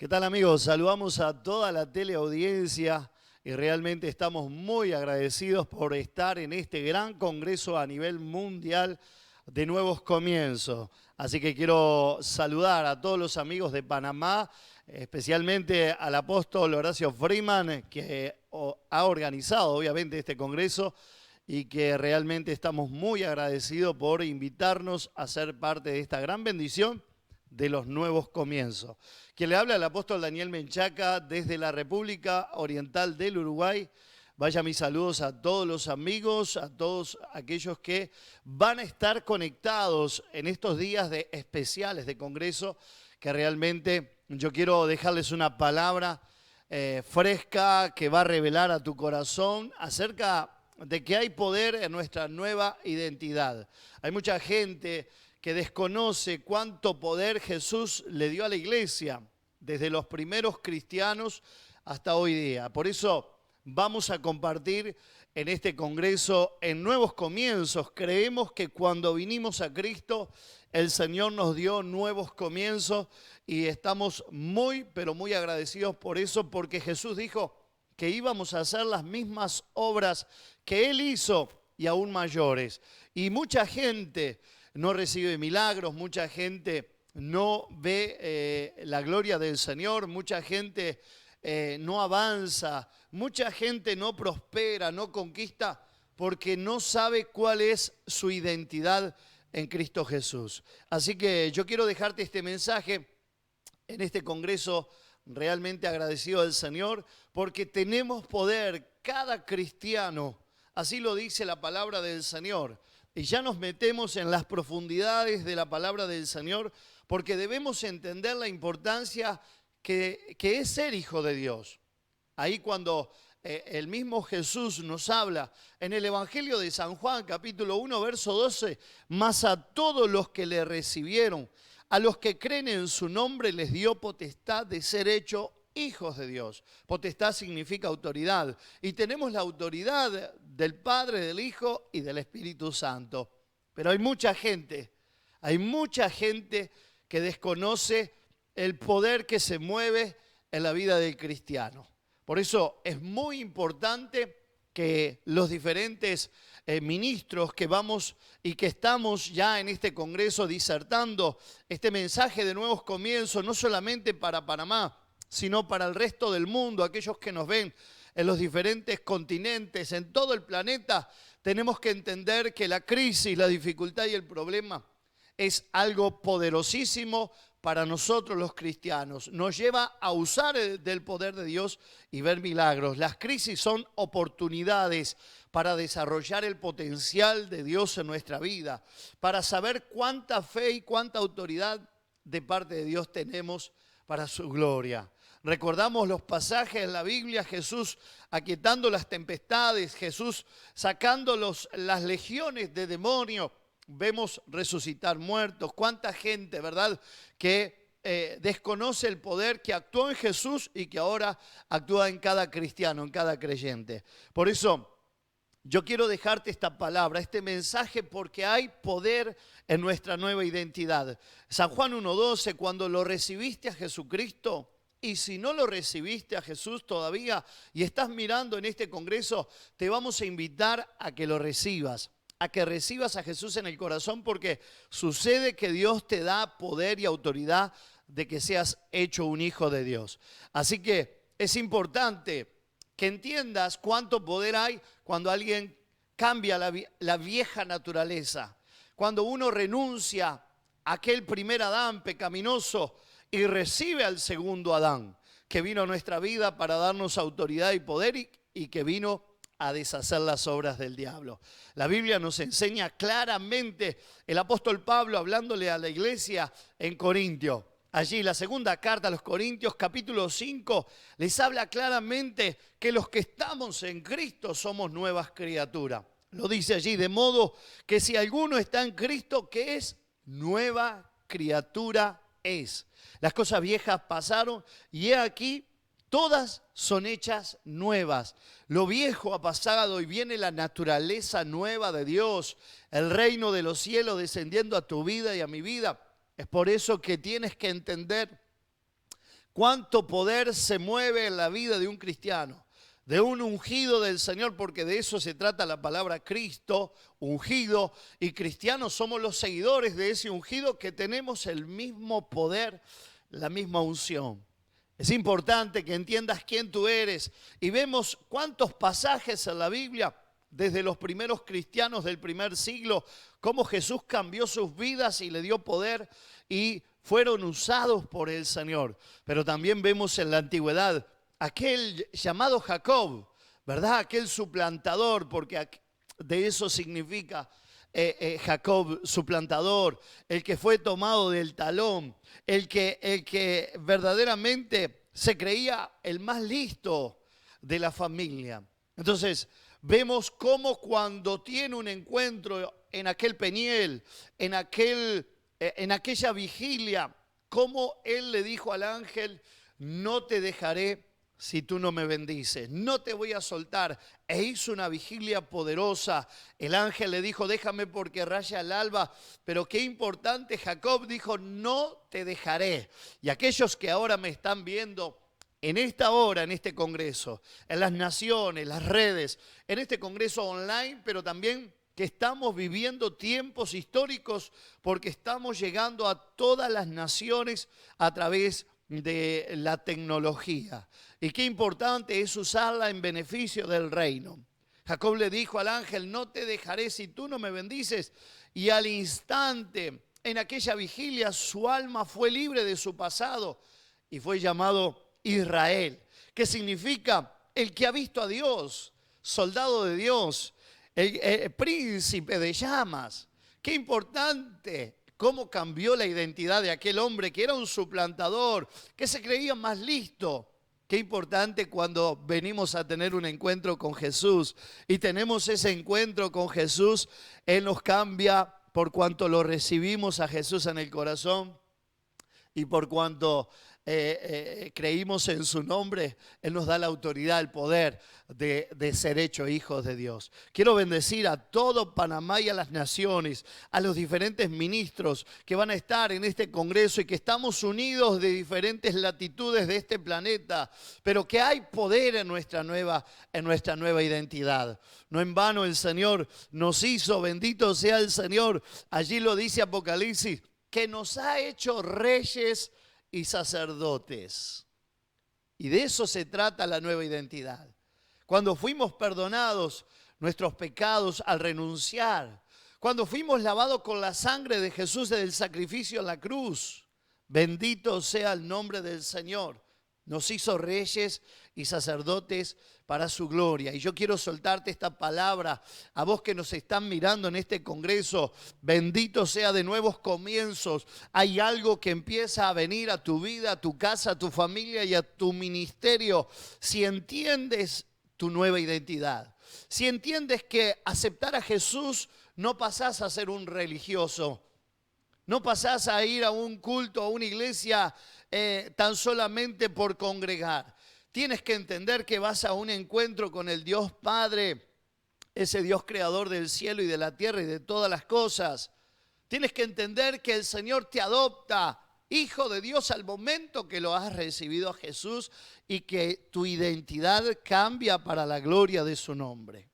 ¿Qué tal, amigos? Saludamos a toda la teleaudiencia y realmente estamos muy agradecidos por estar en este gran congreso a nivel mundial de Nuevos Comienzos. Así que quiero saludar a todos los amigos de Panamá, especialmente al apóstol Horacio Freeman, que ha organizado obviamente este congreso y que realmente estamos muy agradecidos por invitarnos a ser parte de esta gran bendición de los nuevos comienzos. Quien le habla el apóstol Daniel Menchaca desde la República Oriental del Uruguay. Vaya mis saludos a todos los amigos, a todos aquellos que van a estar conectados en estos días especiales de Congreso, que realmente yo quiero dejarles una palabra fresca que va a revelar a tu corazón acerca de que hay poder en nuestra nueva identidad. Hay mucha gente que desconoce cuánto poder Jesús le dio a la iglesia, desde los primeros cristianos hasta hoy día. Por eso vamos a compartir en este congreso en Nuevos Comienzos. Creemos que cuando vinimos a Cristo, el Señor nos dio nuevos comienzos y estamos muy, pero muy agradecidos por eso, porque Jesús dijo que íbamos a hacer las mismas obras que Él hizo y aún mayores. Y mucha gente no recibe milagros, mucha gente no ve la gloria del Señor, mucha gente no avanza, mucha gente no prospera, no conquista, porque no sabe cuál es su identidad en Cristo Jesús. Así que yo quiero dejarte este mensaje en este congreso realmente agradecido al Señor, porque tenemos poder, cada cristiano, así lo dice la palabra del Señor. Y ya nos metemos en las profundidades de la palabra del Señor, porque debemos entender la importancia que es ser hijo de Dios. Ahí cuando el mismo Jesús nos habla en el Evangelio de San Juan, capítulo 1, verso 12, mas a todos los que le recibieron, a los que creen en su nombre, les dio potestad de ser hechos hijos de Dios. Potestad significa autoridad. Y tenemos la autoridad del Padre, del Hijo y del Espíritu Santo. Pero hay mucha gente que desconoce el poder que se mueve en la vida del cristiano. Por eso es muy importante que los diferentes ministros que vamos y que estamos ya en este congreso disertando este mensaje de nuevos comienzos, no solamente para Panamá, sino para el resto del mundo, aquellos que nos ven en los diferentes continentes, en todo el planeta, tenemos que entender que la crisis, la dificultad y el problema es algo poderosísimo para nosotros los cristianos. Nos lleva a usar del poder de Dios y ver milagros. Las crisis son oportunidades para desarrollar el potencial de Dios en nuestra vida, para saber cuánta fe y cuánta autoridad de parte de Dios tenemos para su gloria. Recordamos los pasajes en la Biblia, Jesús aquietando las tempestades, Jesús sacando las legiones de demonios. Vemos resucitar muertos. Cuánta gente, ¿verdad?, que desconoce el poder que actuó en Jesús y que ahora actúa en cada cristiano, en cada creyente. Por eso yo quiero dejarte esta palabra, este mensaje, porque hay poder en nuestra nueva identidad. San Juan 1:12, cuando lo recibiste a Jesucristo, y si no lo recibiste a Jesús todavía y estás mirando en este congreso, te vamos a invitar a que lo recibas, a que recibas a Jesús en el corazón, porque sucede que Dios te da poder y autoridad de que seas hecho un hijo de Dios. Así que es importante que entiendas cuánto poder hay cuando alguien cambia la vieja naturaleza, cuando uno renuncia a aquel primer Adán pecaminoso y recibe al segundo Adán, que vino a nuestra vida para darnos autoridad y poder y que vino a deshacer las obras del diablo. La Biblia nos enseña claramente, el apóstol Pablo hablándole a la iglesia en Corintio, allí la segunda carta a los Corintios, capítulo 5, les habla claramente que los que estamos en Cristo somos nuevas criaturas. Lo dice allí, de modo que si alguno está en Cristo, ¿qué es? Nueva criatura es. Las cosas viejas pasaron y he aquí, todas son hechas nuevas. Lo viejo ha pasado y viene la naturaleza nueva de Dios, el reino de los cielos descendiendo a tu vida y a mi vida. Es por eso que tienes que entender cuánto poder se mueve en la vida de un cristiano, de un ungido del Señor, porque de eso se trata la palabra Cristo, ungido, y cristianos somos los seguidores de ese ungido que tenemos el mismo poder, la misma unción. Es importante que entiendas quién tú eres y vemos cuántos pasajes en la Biblia, desde los primeros cristianos del primer siglo, cómo Jesús cambió sus vidas y le dio poder y fueron usados por el Señor. Pero también vemos en la antigüedad aquel llamado Jacob, ¿verdad? Aquel suplantador, porque de eso significa Jacob, suplantador, el que fue tomado del talón, el que verdaderamente se creía el más listo de la familia. Entonces, vemos cómo cuando tiene un encuentro en aquel Peniel, en aquella vigilia, cómo él le dijo al ángel: no te dejaré si tú no me bendices, no te voy a soltar. E hizo una vigilia poderosa. El ángel le dijo: déjame porque raya el alba. Pero qué importante, Jacob dijo: no te dejaré. Y aquellos que ahora me están viendo en esta hora, en este congreso, en las naciones, las redes, en este congreso online, pero también que estamos viviendo tiempos históricos porque estamos llegando a todas las naciones a través de la tecnología. Y qué importante es usarla en beneficio del reino. Jacob le dijo al ángel: no te dejaré si tú no me bendices. Y al instante, en aquella vigilia, su alma fue libre de su pasado y fue llamado Israel, que significa el que ha visto a Dios, soldado de Dios, el príncipe de llamas. Qué importante cómo cambió la identidad de aquel hombre que era un suplantador, que se creía más listo. Qué importante cuando venimos a tener un encuentro con Jesús y tenemos ese encuentro con Jesús, Él nos cambia por cuanto lo recibimos a Jesús en el corazón y por cuanto creímos en su nombre. Él nos da la autoridad, el poder de ser hechos hijos de Dios. Quiero bendecir a todo Panamá y a las naciones, a los diferentes ministros que van a estar en este congreso y que estamos unidos de diferentes latitudes de este planeta, pero que hay poder en nuestra nueva identidad. No en vano el Señor nos hizo, bendito sea el Señor, allí lo dice Apocalipsis, que nos ha hecho reyes y sacerdotes. Y de eso se trata la nueva identidad. Cuando fuimos perdonados nuestros pecados al renunciar, cuando fuimos lavados con la sangre de Jesús del sacrificio en la cruz, bendito sea el nombre del Señor. Nos hizo reyes y sacerdotes para su gloria. Y yo quiero soltarte esta palabra a vos que nos están mirando en este congreso. Bendito sea de nuevos comienzos. Hay algo que empieza a venir a tu vida, a tu casa, a tu familia y a tu ministerio. Si entiendes tu nueva identidad, si entiendes que aceptar a Jesús no pasás a ser un religioso, no pasás a ir a un culto, a una iglesia tan solamente por congregar. Tienes que entender que vas a un encuentro con el Dios Padre, ese Dios creador del cielo y de la tierra y de todas las cosas. Tienes que entender que el Señor te adopta, hijo de Dios, al momento que lo has recibido a Jesús y que tu identidad cambia para la gloria de su nombre.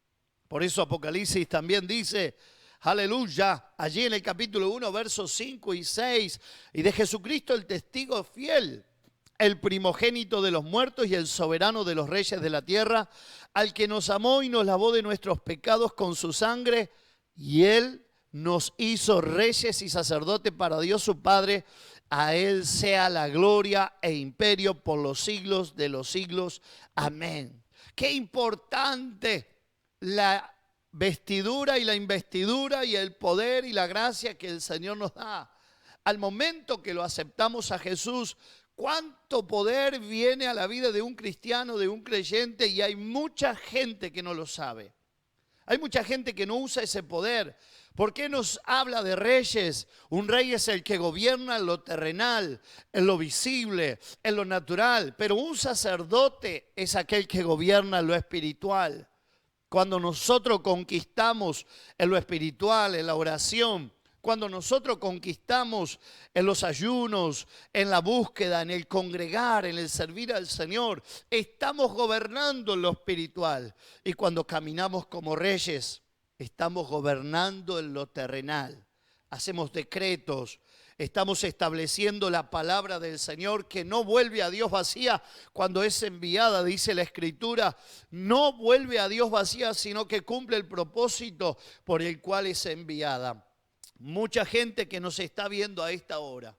Por eso Apocalipsis también dice: aleluya, allí en el capítulo 1, versos 5 y 6, y de Jesucristo el testigo fiel, el primogénito de los muertos y el soberano de los reyes de la tierra, al que nos amó y nos lavó de nuestros pecados con su sangre, y Él nos hizo reyes y sacerdotes para Dios su Padre. A Él sea la gloria e imperio por los siglos de los siglos. Amén. Qué importante la vestidura y la investidura y el poder y la gracia que el Señor nos da. Al momento que lo aceptamos a Jesús, cuánto poder viene a la vida de un cristiano, de un creyente, y hay mucha gente que no lo sabe. Hay mucha gente que no usa ese poder. ¿Por qué nos habla de reyes? Un rey es el que gobierna en lo terrenal, en lo visible, en lo natural, pero un sacerdote es aquel que gobierna en lo espiritual. Cuando nosotros conquistamos en lo espiritual, en la oración, Cuando nosotros conquistamos en los ayunos, en la búsqueda, en el congregar, en el servir al Señor, estamos gobernando en lo espiritual. Y cuando caminamos como reyes, estamos gobernando en lo terrenal. Hacemos decretos. Estamos estableciendo la palabra del Señor que no vuelve a Dios vacía cuando es enviada, dice la Escritura. No vuelve a Dios vacía, sino que cumple el propósito por el cual es enviada. Mucha gente que nos está viendo a esta hora,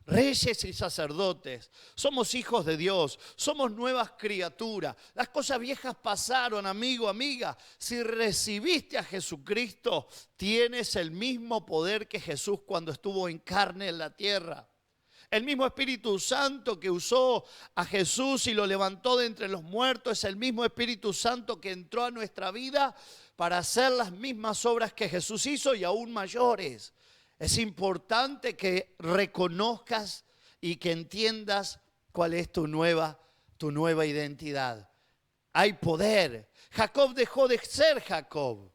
reyes y sacerdotes, somos hijos de Dios, somos nuevas criaturas. Las cosas viejas pasaron, amigo, amiga. Si recibiste a Jesucristo, tienes el mismo poder que Jesús cuando estuvo en carne en la tierra. El mismo Espíritu Santo que usó a Jesús y lo levantó de entre los muertos es el mismo Espíritu Santo que entró a nuestra vida para hacer las mismas obras que Jesús hizo y aún mayores. Es importante que reconozcas y que entiendas cuál es tu nueva identidad. Hay poder. Jacob dejó de ser Jacob.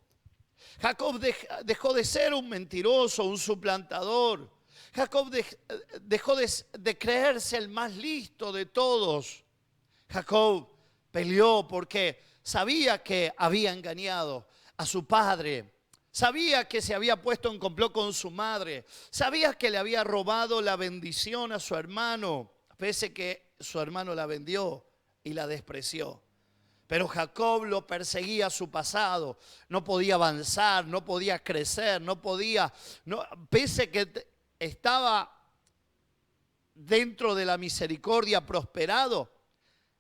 Jacob dejó de ser un mentiroso, un suplantador. Jacob dejó de creerse el más listo de todos. Jacob peleó porque sabía que había engañado a su padre. Sabía que se había puesto en complot con su madre. Sabía que le había robado la bendición a su hermano, pese que su hermano la vendió y la despreció. Pero Jacob lo perseguía su pasado. No podía avanzar, no podía crecer, pese que estaba dentro de la misericordia prosperado,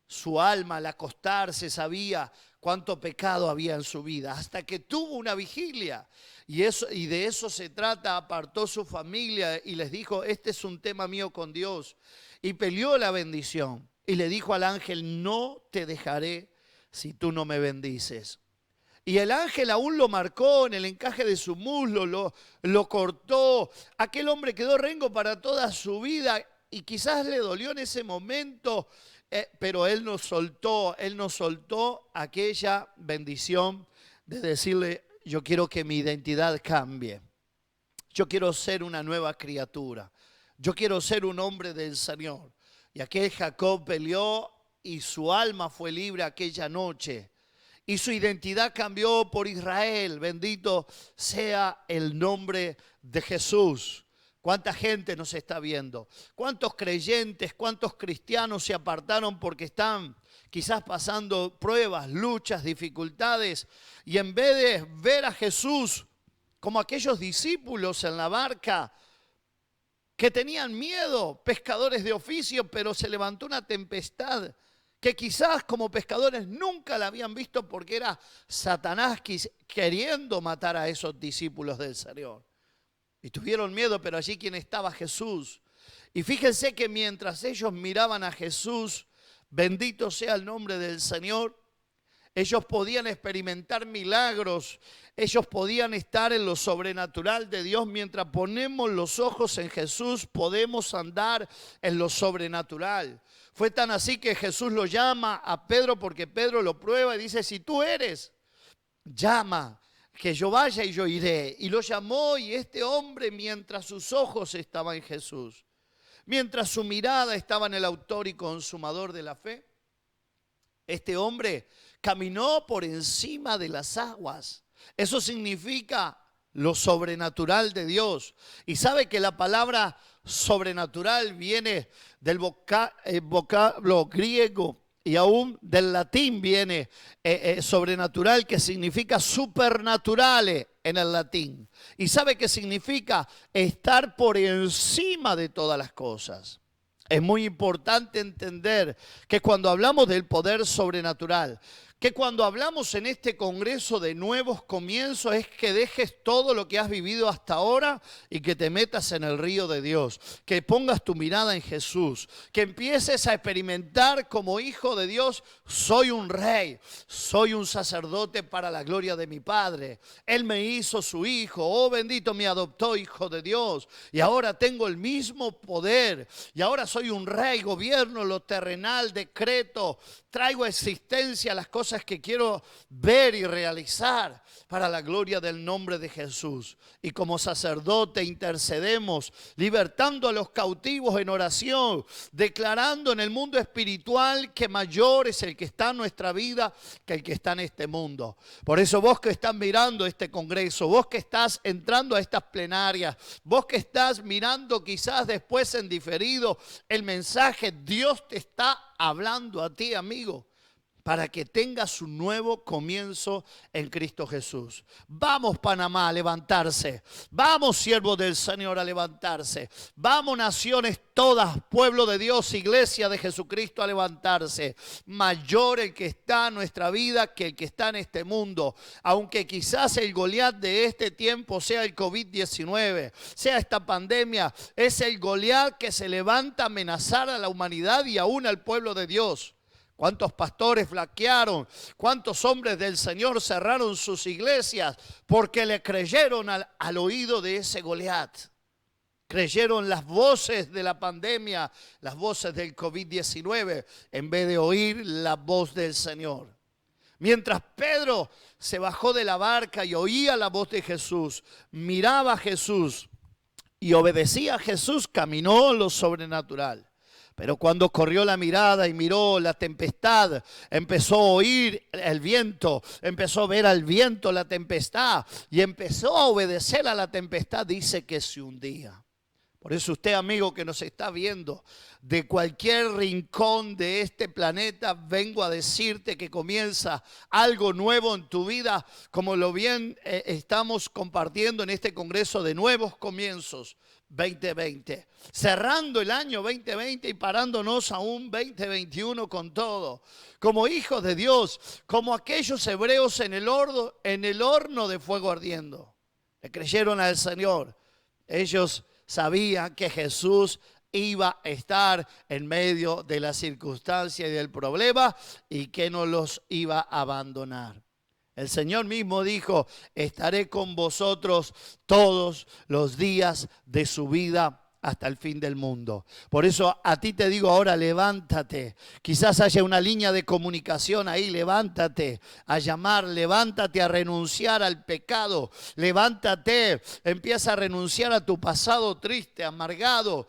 su alma al acostarse sabía cuánto pecado había en su vida, hasta que tuvo una vigilia. Y de eso se trata, apartó su familia y les dijo, este es un tema mío con Dios. Y peleó la bendición y le dijo al ángel, no te dejaré si tú no me bendices. Y el ángel aún lo marcó en el encaje de su muslo, lo cortó. Aquel hombre quedó rengo para toda su vida y quizás le dolió en ese momento, pero él no soltó aquella bendición de decirle, yo quiero que mi identidad cambie. Yo quiero ser una nueva criatura. Yo quiero ser un hombre del Señor. Y aquel Jacob peleó y su alma fue libre aquella noche. Y su identidad cambió por Israel. Bendito sea el nombre de Jesús. ¿Cuánta gente nos está viendo? ¿Cuántos creyentes, cuántos cristianos se apartaron porque están quizás pasando pruebas, luchas, dificultades? Y en vez de ver a Jesús como aquellos discípulos en la barca que tenían miedo, pescadores de oficio, pero se levantó una tempestad que quizás como pescadores nunca la habían visto porque era Satanás queriendo matar a esos discípulos del Señor. Y tuvieron miedo, pero allí quien estaba Jesús. Y fíjense que mientras ellos miraban a Jesús, bendito sea el nombre del Señor, ellos podían experimentar milagros, ellos podían estar en lo sobrenatural de Dios. Mientras ponemos los ojos en Jesús, podemos andar en lo sobrenatural. Fue tan así que Jesús lo llama a Pedro porque Pedro lo prueba y dice, si tú eres, llama, que yo vaya y yo iré. Y lo llamó y este hombre, mientras sus ojos estaban en Jesús, mientras su mirada estaba en el autor y consumador de la fe, este hombre caminó por encima de las aguas. Eso significa lo sobrenatural de Dios. Y sabe que la palabra sobrenatural viene del vocablo griego y aún del latín viene sobrenatural, que significa supernaturale en el latín. Y sabe que significa estar por encima de todas las cosas. Es muy importante entender que cuando hablamos del poder sobrenatural, que cuando hablamos en este congreso de nuevos comienzos, es que dejes todo lo que has vivido hasta ahora y que te metas en el río de Dios, que pongas tu mirada en Jesús, que empieces a experimentar como hijo de Dios, soy un rey, soy un sacerdote para la gloria de mi Padre. Él me hizo su hijo, oh bendito, me adoptó hijo de Dios y ahora tengo el mismo poder y ahora soy un rey, gobierno lo terrenal, decreto, traigo a existencia las cosas cosas que quiero ver y realizar para la gloria del nombre de Jesús. Y como sacerdote intercedemos, libertando a los cautivos en oración, declarando en el mundo espiritual que mayor es el que está en nuestra vida que el que está en este mundo. Por eso vos que estás mirando este congreso, vos que estás entrando a estas plenarias, vos que estás mirando quizás después en diferido el mensaje, Dios te está hablando a ti, amigo, para que tengas un nuevo comienzo en Cristo Jesús. Vamos, Panamá, a levantarse. Vamos, siervos del Señor, a levantarse. Vamos, naciones todas, pueblo de Dios, iglesia de Jesucristo, a levantarse. Mayor el que está en nuestra vida que el que está en este mundo. Aunque quizás el Goliat de este tiempo sea el COVID-19, sea esta pandemia, es el Goliat que se levanta a amenazar a la humanidad y aún al pueblo de Dios. ¿Cuántos pastores flaquearon? ¿Cuántos hombres del Señor cerraron sus iglesias porque le creyeron al oído de ese Goliat? Creyeron las voces de la pandemia, las voces del COVID-19, en vez de oír la voz del Señor. Mientras Pedro se bajó de la barca y oía la voz de Jesús, miraba a Jesús y obedecía a Jesús, caminó lo sobrenatural. Pero cuando corrió la mirada y miró la tempestad, empezó a oír el viento, empezó a ver al viento la tempestad y empezó a obedecer a la tempestad, dice que se hundía. Por eso usted, amigo que nos está viendo, de cualquier rincón de este planeta, vengo a decirte que comienza algo nuevo en tu vida, como lo bien estamos compartiendo en este congreso de nuevos comienzos 2020. Cerrando el año 2020 y parándonos a un 2021 con todo. Como hijos de Dios, como aquellos hebreos en el horno de fuego ardiendo. Le creyeron al Señor. Ellos sabían que Jesús iba a estar en medio de la circunstancia y del problema y que no los iba a abandonar. El Señor mismo dijo, estaré con vosotros todos los días de su vida hasta el fin del mundo. Por eso a ti te digo ahora, levántate. Quizás haya una línea de comunicación ahí, levántate a llamar, levántate a renunciar al pecado, levántate, empieza a renunciar a tu pasado triste, amargado,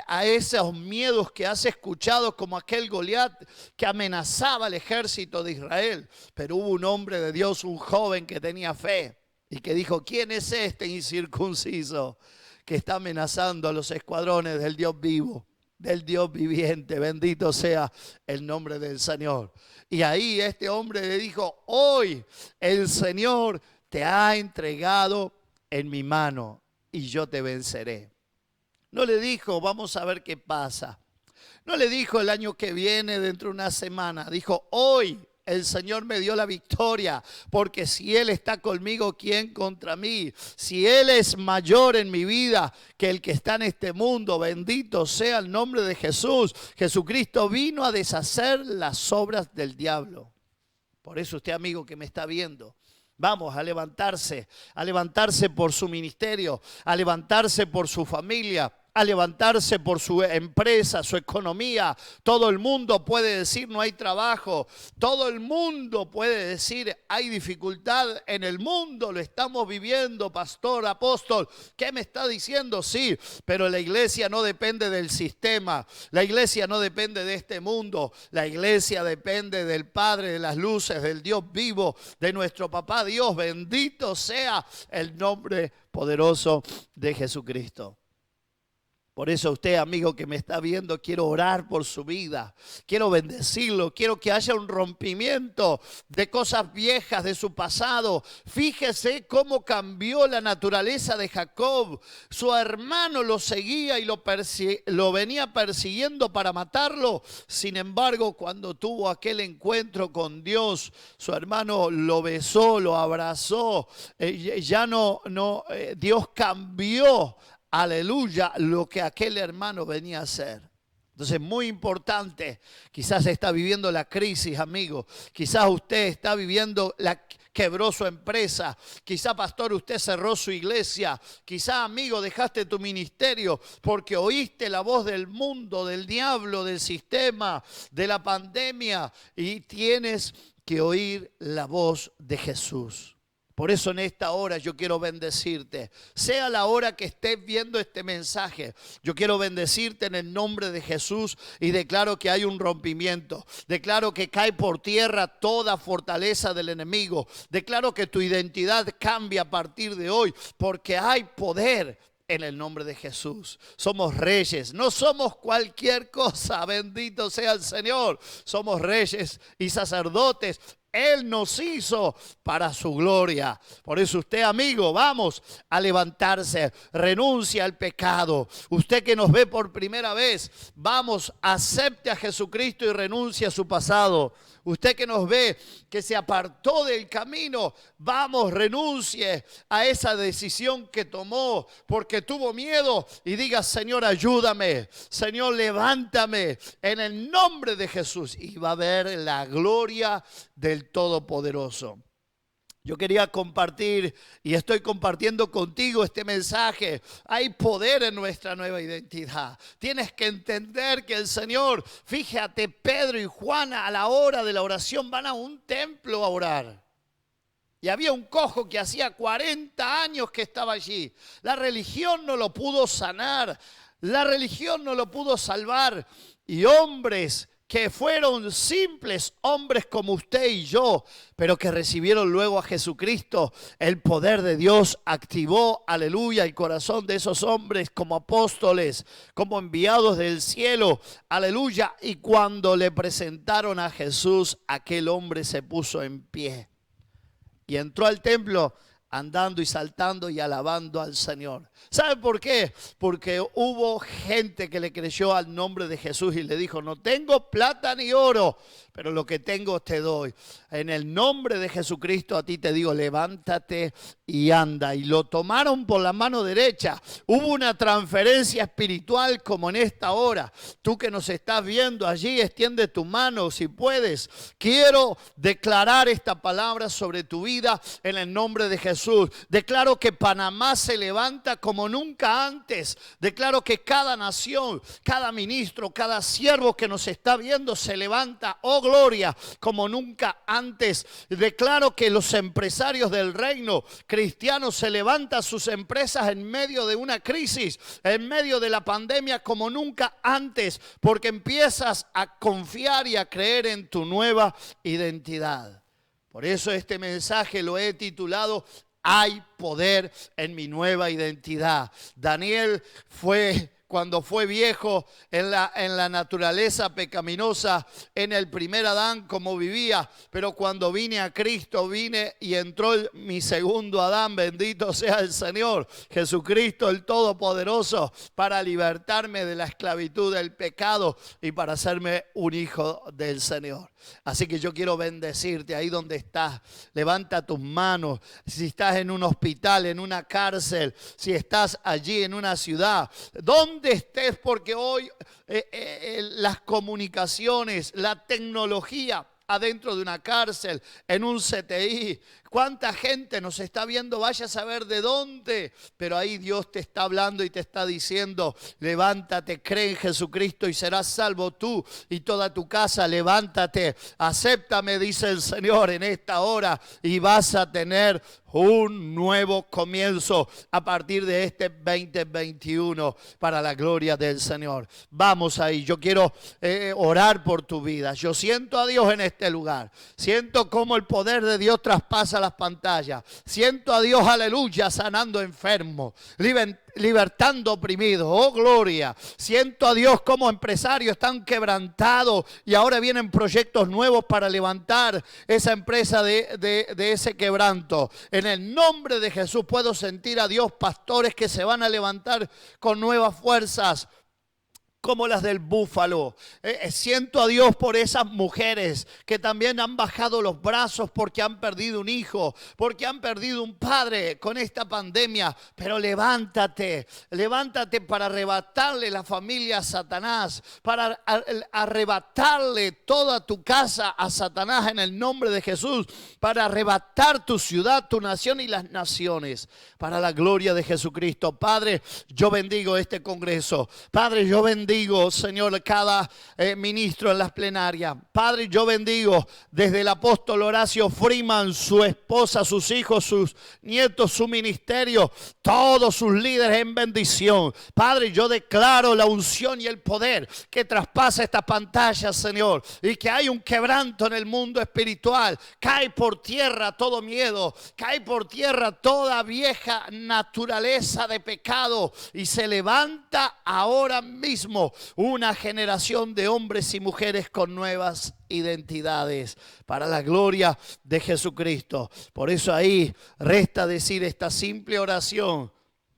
a esos miedos que has escuchado como aquel Goliat que amenazaba al ejército de Israel. Pero hubo un hombre de Dios, un joven que tenía fe y que dijo, ¿quién es este incircunciso que está amenazando a los escuadrones del Dios vivo, del Dios viviente? Bendito sea el nombre del Señor. Y ahí este hombre le dijo, hoy el Señor te ha entregado en mi mano y yo te venceré. No le dijo, vamos a ver qué pasa. No le dijo el año que viene, dentro de una semana. Dijo, hoy el Señor me dio la victoria, porque si Él está conmigo, ¿quién contra mí? Si Él es mayor en mi vida que el que está en este mundo, bendito sea el nombre de Jesús. Jesucristo vino a deshacer las obras del diablo. Por eso usted, amigo que me está viendo, vamos a levantarse por su ministerio, a levantarse por su familia, a levantarse por su empresa, su economía. Todo el mundo puede decir no hay trabajo. Todo el mundo puede decir hay dificultad en el mundo. Lo estamos viviendo, pastor, apóstol. ¿Qué me está diciendo? Sí, pero la iglesia no depende del sistema. La iglesia no depende de este mundo. La iglesia depende del Padre de las luces, del Dios vivo, de nuestro papá Dios. Bendito sea el nombre poderoso de Jesucristo. Por eso usted, amigo que me está viendo, quiero orar por su vida, quiero bendecirlo, quiero que haya un rompimiento de cosas viejas de su pasado. Fíjese cómo cambió la naturaleza de Jacob. Su hermano lo seguía y lo venía persiguiendo para matarlo. Sin embargo, cuando tuvo aquel encuentro con Dios, su hermano lo besó, lo abrazó. Dios cambió, aleluya, lo que aquel hermano venía a hacer. Entonces, muy importante, quizás está viviendo la crisis, amigo. Quizás usted está viviendo quebró su empresa. Quizá, pastor, usted cerró su iglesia. Quizá, amigo, dejaste tu ministerio porque oíste la voz del mundo, del diablo, del sistema, de la pandemia y tienes que oír la voz de Jesús. Por eso en esta hora yo quiero bendecirte. Sea la hora que estés viendo este mensaje, yo quiero bendecirte en el nombre de Jesús y declaro que hay un rompimiento. Declaro que cae por tierra toda fortaleza del enemigo. Declaro que tu identidad cambia a partir de hoy porque hay poder en el nombre de Jesús. Somos reyes, no somos cualquier cosa. Bendito sea el Señor. Somos reyes y sacerdotes. Él nos hizo para su gloria. Por eso usted, amigo, vamos a levantarse. Renuncia al pecado. Usted que nos ve por primera vez, vamos, acepte a Jesucristo y renuncie a su pasado. Usted que nos ve, que se apartó del camino, vamos, renuncie a esa decisión que tomó porque tuvo miedo y diga: Señor, ayúdame, Señor, levántame en el nombre de Jesús. Y va a ver la gloria del Todopoderoso. Yo quería compartir y estoy compartiendo contigo este mensaje. Hay poder en nuestra nueva identidad. Tienes que entender que el Señor, fíjate, Pedro y Juan a la hora de la oración van a un templo a orar. Y había un cojo que hacía 40 años que estaba allí. La religión no lo pudo sanar. La religión no lo pudo salvar. Y hombres que fueron simples hombres como usted y yo, pero que recibieron luego a Jesucristo, el poder de Dios activó, aleluya, el corazón de esos hombres como apóstoles, como enviados del cielo, aleluya. Y cuando le presentaron a Jesús, aquel hombre se puso en pie y entró al templo andando y saltando y alabando al Señor. ¿Sabe por qué? Porque hubo gente que le creyó al nombre de Jesús y le dijo: no tengo plata ni oro, pero lo que tengo te doy. En el nombre de Jesucristo a ti te digo: levántate y anda. Y lo tomaron por la mano derecha. Hubo una transferencia espiritual como en esta hora. Tú que nos estás viendo allí, extiende tu mano si puedes. Quiero declarar esta palabra sobre tu vida en el nombre de Jesús. Declaro que Panamá se levanta como nunca antes. Declaro que cada nación, cada ministro, cada siervo que nos está viendo se levanta, oh gloria, como nunca antes. Declaro que los empresarios del reino cristiano se levantan sus empresas en medio de una crisis, en medio de la pandemia como nunca antes, porque empiezas a confiar y a creer en tu nueva identidad. Por eso este mensaje lo he titulado: hay poder en mi nueva identidad. Daniel cuando fue viejo en la naturaleza pecaminosa, en el primer Adán como vivía, pero cuando vine a Cristo, vine y entró mi segundo Adán, bendito sea el Señor, Jesucristo el Todopoderoso, para libertarme de la esclavitud del pecado y para hacerme un hijo del Señor. Así que yo quiero bendecirte ahí donde estás. Levanta tus manos. Si estás en un hospital, en una cárcel, si estás allí en una ciudad, donde estés, porque hoy las comunicaciones, la tecnología, adentro de una cárcel, en un CTI. ¿Cuánta gente nos está viendo? Vaya a saber de dónde. Pero ahí Dios te está hablando y te está diciendo: levántate, cree en Jesucristo y serás salvo tú y toda tu casa. Levántate, acéptame, dice el Señor en esta hora, y vas a tener un nuevo comienzo a partir de este 2021 para la gloria del Señor. Vamos ahí. Yo quiero orar por tu vida. Yo siento a Dios en este lugar. Siento cómo el poder de Dios traspasa las pantallas. Siento a Dios, aleluya, sanando enfermos, libertando oprimidos. Oh, gloria. Siento a Dios como empresarios están quebrantados y ahora vienen proyectos nuevos para levantar esa empresa de ese quebranto. En el nombre de Jesús puedo sentir a Dios, pastores que se van a levantar con nuevas fuerzas, como las del búfalo. Siento a Dios por esas mujeres que también han bajado los brazos porque han perdido un hijo, porque han perdido un padre con esta pandemia. Pero levántate, levántate para arrebatarle la familia a Satanás, para arrebatarle toda tu casa a Satanás en el nombre de Jesús, para arrebatar tu ciudad, tu nación y las naciones, para la gloria de Jesucristo. Padre, yo bendigo este congreso. Padre, yo bendigo bendigo, Señor, cada ministro en las plenarias. Padre, yo bendigo desde el apóstol Horacio Freeman, su esposa, sus hijos, sus nietos, su ministerio, todos sus líderes en bendición. Padre, yo declaro la unción y el poder que traspasa esta pantalla, Señor, y que hay un quebranto en el mundo espiritual. Cae por tierra todo miedo, cae por tierra toda vieja naturaleza de pecado y se levanta ahora mismo una generación de hombres y mujeres con nuevas identidades para la gloria de Jesucristo. Por eso ahí resta decir esta simple oración.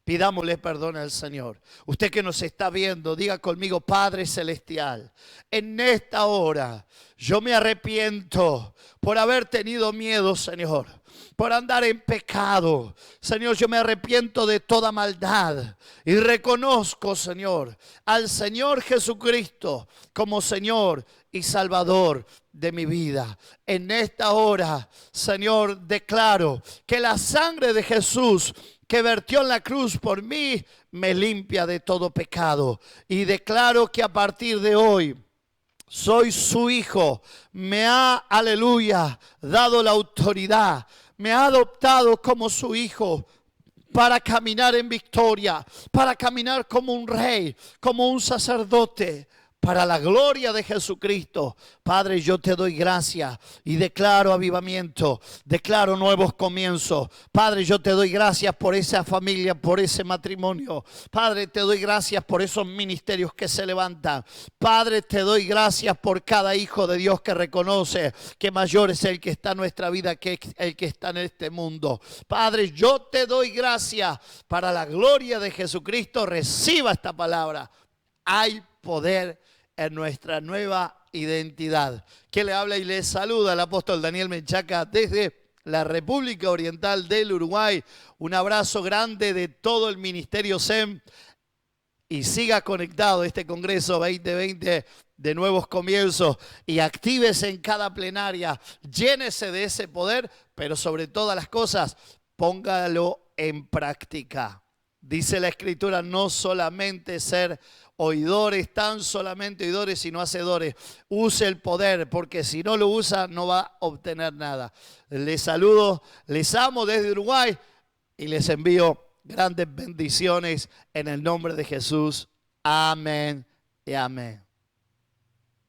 Pidámosle perdón al Señor. Usted que nos está viendo, diga conmigo: Padre Celestial, en esta hora yo me arrepiento por haber tenido miedo, Señor, por andar en pecado. Señor, yo me arrepiento de toda maldad y reconozco, Señor, al Señor Jesucristo como Señor y Salvador de mi vida. En esta hora, Señor, declaro que la sangre de Jesús que vertió en la cruz por mí me limpia de todo pecado, y declaro que a partir de hoy soy su hijo. Me ha, aleluya, dado la autoridad, me ha adoptado como su hijo para caminar en victoria, para caminar como un rey, como un sacerdote, para la gloria de Jesucristo. Padre, yo te doy gracias y declaro avivamiento, declaro nuevos comienzos. Padre, yo te doy gracias por esa familia, por ese matrimonio. Padre, te doy gracias por esos ministerios que se levantan. Padre, te doy gracias por cada hijo de Dios que reconoce que mayor es el que está en nuestra vida que el que está en este mundo. Padre, yo te doy gracias para la gloria de Jesucristo. Reciba esta palabra. Hay poder en nuestra nueva identidad. Que le habla y le saluda el apóstol Daniel Menchaca desde la República Oriental del Uruguay. Un abrazo grande de todo el Ministerio SEM y siga conectado a este Congreso 2020 de nuevos comienzos y actívese en cada plenaria, llénese de ese poder, pero sobre todas las cosas, póngalo en práctica. Dice la Escritura, no solamente ser oidores, tan solamente oidores, sino hacedores. Use el poder, porque si no lo usa, no va a obtener nada. Les saludo, les amo desde Uruguay y les envío grandes bendiciones en el nombre de Jesús. Amén y amén.